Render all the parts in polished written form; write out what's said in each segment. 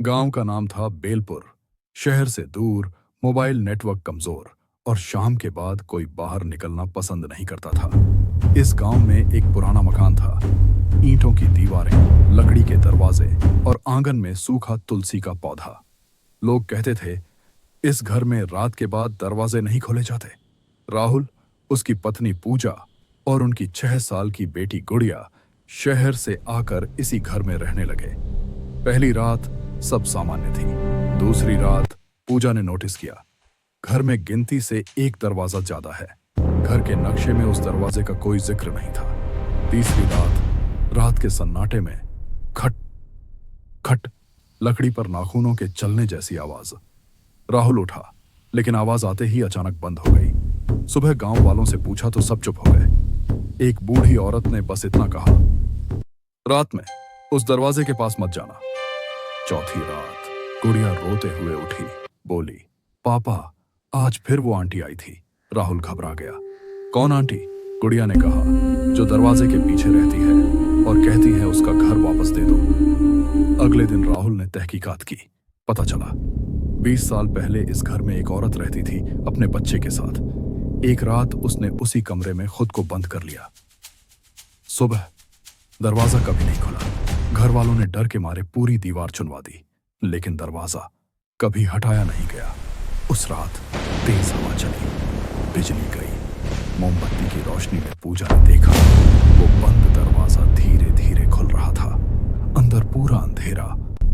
गांव का नाम था बेलपुर। शहर से दूर, मोबाइल नेटवर्क कमजोर और शाम के बाद कोई बाहर निकलना पसंद नहीं करता था। इस गांव में एक पुराना मकान था। ईंटों की दीवारें, लकड़ी के दरवाजे और आंगन में सूखा तुलसी का पौधा। लोग कहते थे, इस घर में रात के बाद दरवाजे नहीं खोले जाते। राहुल, उसकी पत्नी पूजा और उनकी 6 साल की बेटी गुड़िया शहर से आकर इसी घर में रहने लगे। पहली रात सब सामान्य थी। दूसरी रात पूजा ने नोटिस किया, घर में गिनती से एक दरवाजा ज्यादा है। घर के नक्शे में उस दरवाजे का कोई जिक्र नहीं था। तीसरी रात के सन्नाटे में खट खट, लकड़ी पर नाखूनों के चलने जैसी आवाज। राहुल उठा, लेकिन आवाज आते ही अचानक बंद हो गई। सुबह गांव वालों से पूछा तो सब चुप हो गए। एक बूढ़ी औरत ने बस इतना कहा, रात में उस दरवाजे के पास मत जाना। चौथी रात गुड़िया रोते हुए उठी, बोली, पापा, आज फिर वो आंटी आई थी। राहुल घबरा गया। कौन आंटी? गुड़िया ने कहा, जो दरवाजे के पीछे रहती है और कहती है उसका घर वापस दे दो। अगले दिन राहुल ने तहकीकात की। पता चला 20 साल पहले इस घर में एक औरत रहती थी अपने बच्चे के साथ। एक रात उसने उसी कमरे में खुद को बंद कर लिया। सुबह दरवाजा कभी नहीं खुला। घर वालों ने डर के मारे पूरी दीवार चुनवा दी, लेकिन दरवाजा कभी हटाया नहीं गया। उस रात तेज हवा चली, बिजली गई। मोमबत्ती की रोशनी में पूजा ने देखा, वो बंद दरवाजा धीरे धीरे खुल रहा था। अंदर पूरा अंधेरा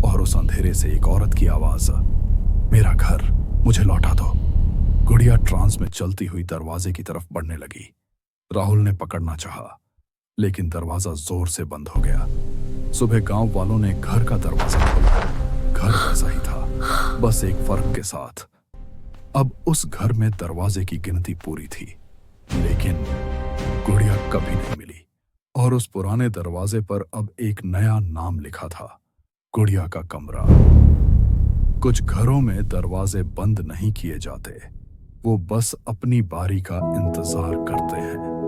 और उस अंधेरे से एक औरत की आवाज, मेरा घर मुझे लौटा दो। गुड़िया ट्रांस में चलती हुई दरवाजे की तरफ बढ़ने लगी। राहुल ने पकड़ना चाहा, लेकिन दरवाजा जोर से बंद हो गया। सुबह गांव वालों ने घर का दरवाजा खोला। घर वैसा ही था, बस एक फर्क के साथ। अब उस घर में दरवाजे की गिनती पूरी थी, लेकिन गुड़िया कभी नहीं मिली। और उस पुराने दरवाजे पर अब एक नया नाम लिखा था, गुड़िया का कमरा। कुछ घरों में दरवाजे बंद नहीं किए जाते, वो बस अपनी बारी का इंतजार करते हैं।